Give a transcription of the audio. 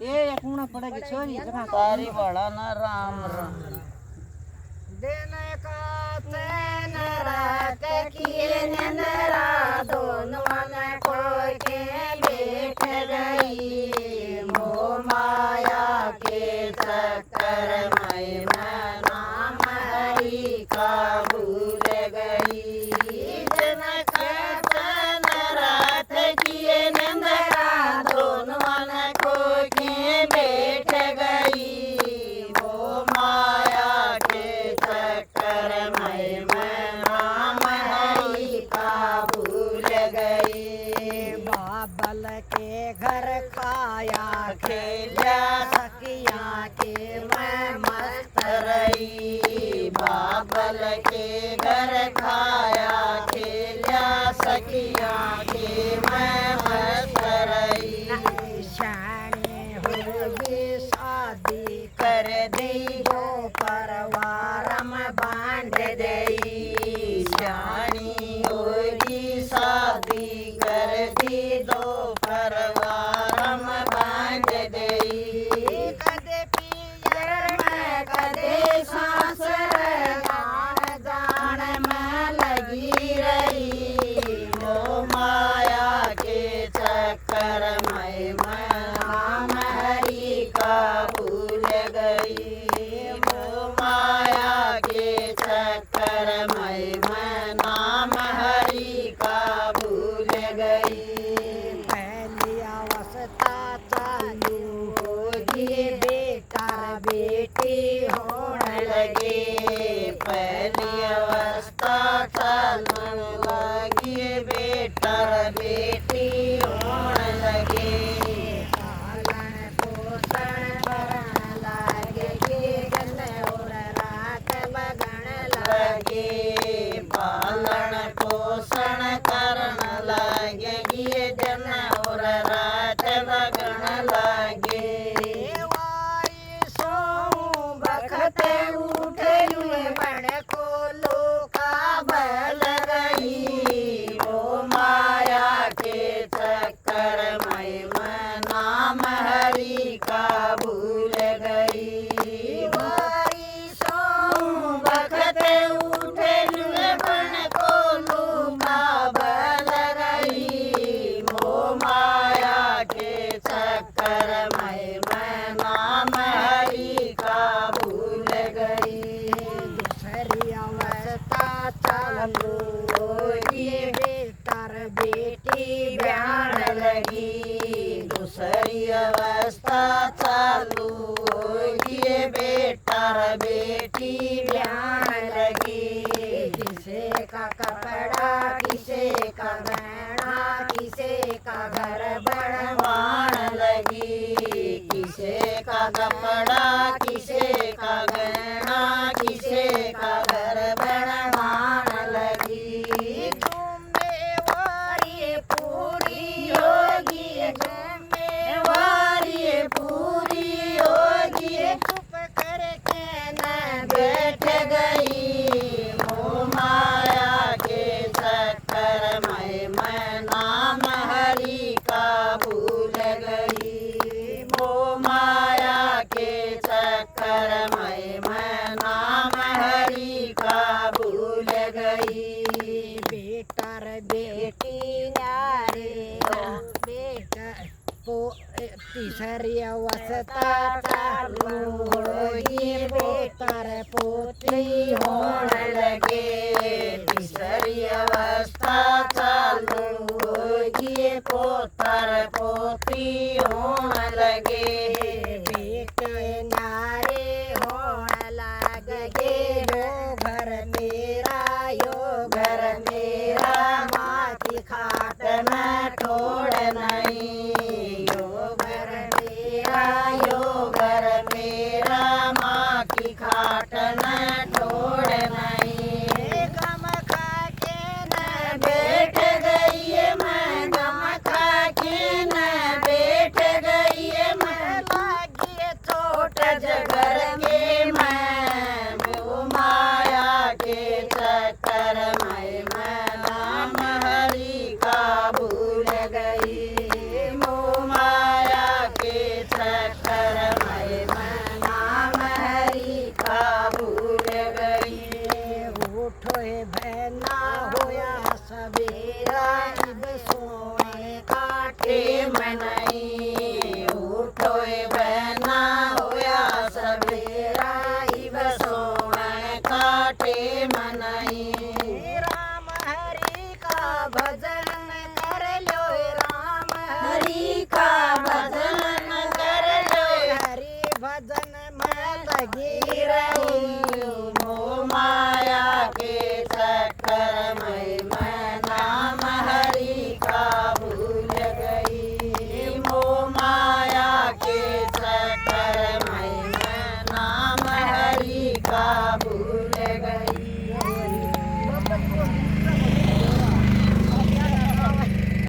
ये कूना पड़ेगी छोरी तारी बड़ा ना राम राम दिन का तैन रात किए नंदरा दोनों न कोई के बैठ गई मोह माया के चक्कर में मैं नाम हरि का भूल गई दिन का तैन रात किए नंदरा दोनों न कोई के बैठ गई मोह माया के चक्कर में मैं नाम हरि का भूल गई बाबल के घर खाया खेला सखिया के मैं मस्त रही बाबल के घर खाया खेला सखिया के मैं मस्त रही शानी होगी शादी कर दी जो परिवार में बांध दई शानी होगी शादी कर दी दो परिवार में बांध दई कदे पियर में कदे सासर जान जान में लगी रही मोह माया के चक्कर में मैं नाम हरि का भूल गई मोह माया के चक्कर में मैं नाम हरि का भूल गई पहली अवस्था चालू होगी बेटा बेटी होने लगे पहली अवस्था चालू लगी बेटा बेटी होने लगे पालन पोषण करने लगे जल और रात बगन लगे पालन पोषण करने लगे जन और रात बगन लगे वाई सो बखत उठे बड़ को लोका बल गई वो माया के चक्कर में मैं नाम हरि का भूल गई वाई सो बखत उठे बड़ को लोका बल गई वो माया के चक्कर में मैं नाम हरि का भूल गई दूसरी अवस्था चालू होगी बेटर बेटी ब्यान लगी दूसरी अवस्था चालू होगी बेटर बेटी ब्यान लगी किसे का कपड़ा किसे का गहना किसे का घर बनवान लगी किसे का कपड़ा किसे का गहना किसे का घर बनवान लगी जिम्मेवारी पूरी होगी जिम्मेवारी पूरी होगी चुप करके न बैठ गई मोह माया के चक्कर में मैं नाम हरि का भूल गई मोह माया के चक्कर में मैं नाम हरि का भूल गई बेटर बेटी न्यारे बेटा तीसरी अवस्था चालू होगी बेटर पोती होने लगे तीसरी अवस्था चालू होगी पोतर पोती होने लगे